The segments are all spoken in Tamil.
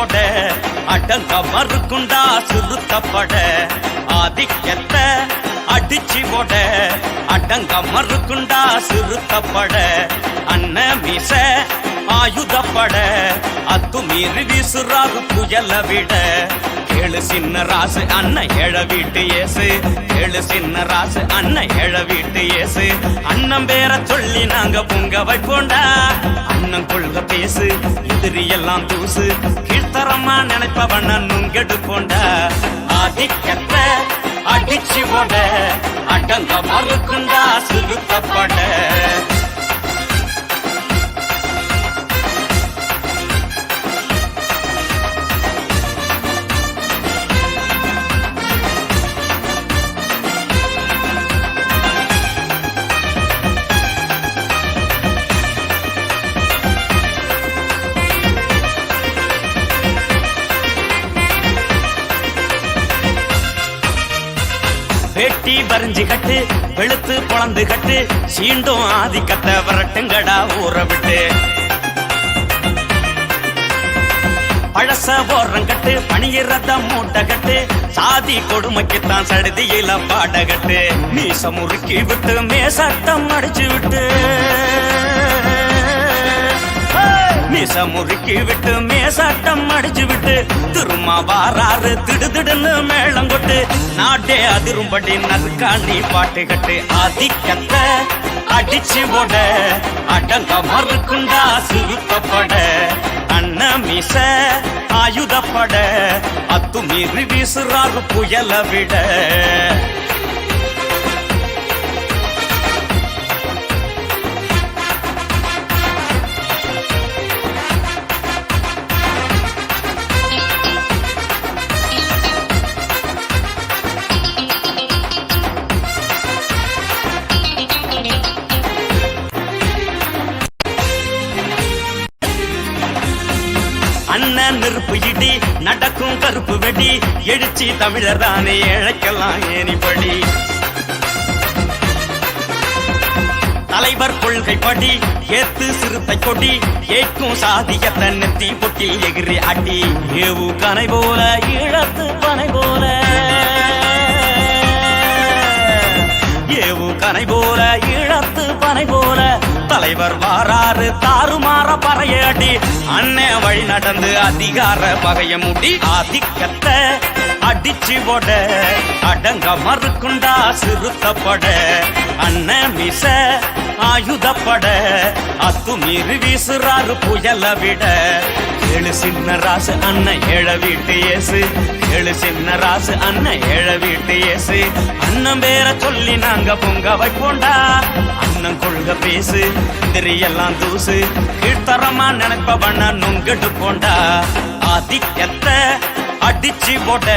போட அடங்க மறுக்குண்டா சுருத்தப்பட ஆதிக்கத்தை அடிச்சு போட அடங்க மறுக்குண்டா சுருத்தப்பட அன்ன மீச ஆயுதப்பட அத்துமீறி வீசுறாரு புயல விட ஏழு சின்ன ராசு அண்ணன் எழ வீட்டு ஏசு ஏழு சின்ன ராசு அண்ணன் எழ வீட்டு ஏசு அண்ணன் பேர சொல்லி நாங்க பொங்க வைப்போண்டா அண்ணன் கொள்க பேசு எதிரி எல்லாம் தூசு கீழ்த்தரமா நினைப்பவண்ண நுங்கெடு போண்டா ஆதிக்கத்தை அடிச்சு போட அடங்க மறுக்குண்டா சுருத்தப்பட வெட்டி வரைஞ்சு கட்டு வெளுத்து பொழந்து கட்டு சீண்டும் ஆதிக்கத்தை வரட்டுங்கடா ஊற விட்டு பழச போடுறம் கட்டு பணியிறத மூட்டை கட்டு சாதி கொடுமைக்குத்தான் சடுதியில பாட கட்டு மீச முறுக்கி விட்டு மேசட்டம் அடிச்சு விட்டு மீச முறுக்கி விட்டு மேசட்டம் அடிச்சு விட்டு திரும்ப வாராறு திடுதிடுன்னு மேளம் கொட்டு நாட்டே அதிரும்படி நறுக்காண்டி பாட்டு கட்டு ஆதிக்கத்தை அடிச்சு போட அடங்க மறுக்குண்டா சுருத்தப்பட அண்ண மீச ஆயுதப்பட அத்துமீறி வீசுறாரு புயல விட அண்ணன் நெருப்பு இடி நடக்கும் கருப்பு வெடி எழுச்சி தமிழர் தானே இழைக்கலாம் ஏனிப்படி தலைவர் கொள்கை படி ஏத்து சிறுத்தை கொடி ஏற்கும் சாதியத்தை நெத்தி பொட்டி எகிரி அடி ஏவு கனை போல இழத்து பனை போல ஏவு கனை போல இழத்து பனை போல தலைவர் வாராறு தாறுமாற பறையடி அண்ணே வழி நடந்து அதிகார பகைய முடி ஆதிக்கத்தை அடிச்சு போட அடங்க மறுக்குண்டா சிறுத்தப்பட அண்ண மிச ஆயுதப்பட அத்துமீறி வீசுறாரு புயல விட ஏழு சின்ன ராசு அண்ணன் எழ வீட்டு ஏசு ஏழு சின்ன ராசு அண்ணன் எழ வீட்டு ஏசு அண்ணன் பேர சொல்லி நாங்க பொங்க வைப்போண்டா அண்ணன் கொள்க பேசு எதிரியெல்லாம் தூசு கீழ்த்தரமா நினைப்பவண்ண நுங்கெடு போண்டா ஆதிக்கத்தை அடிச்சு போட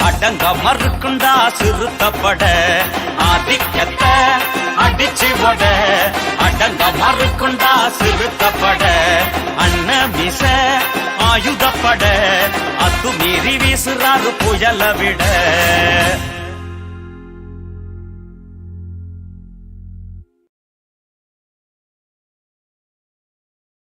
அடங்க மறுக்குண்டா சிறுத்தப்பட ஆதிக்கத்தை அடிச்சு போட அடங்க மறுக்குண்டா சிறுத்தப்பட அண்ண மீச ஆயுதப்பட அத்துமீறி வீசுறாரு புயல விட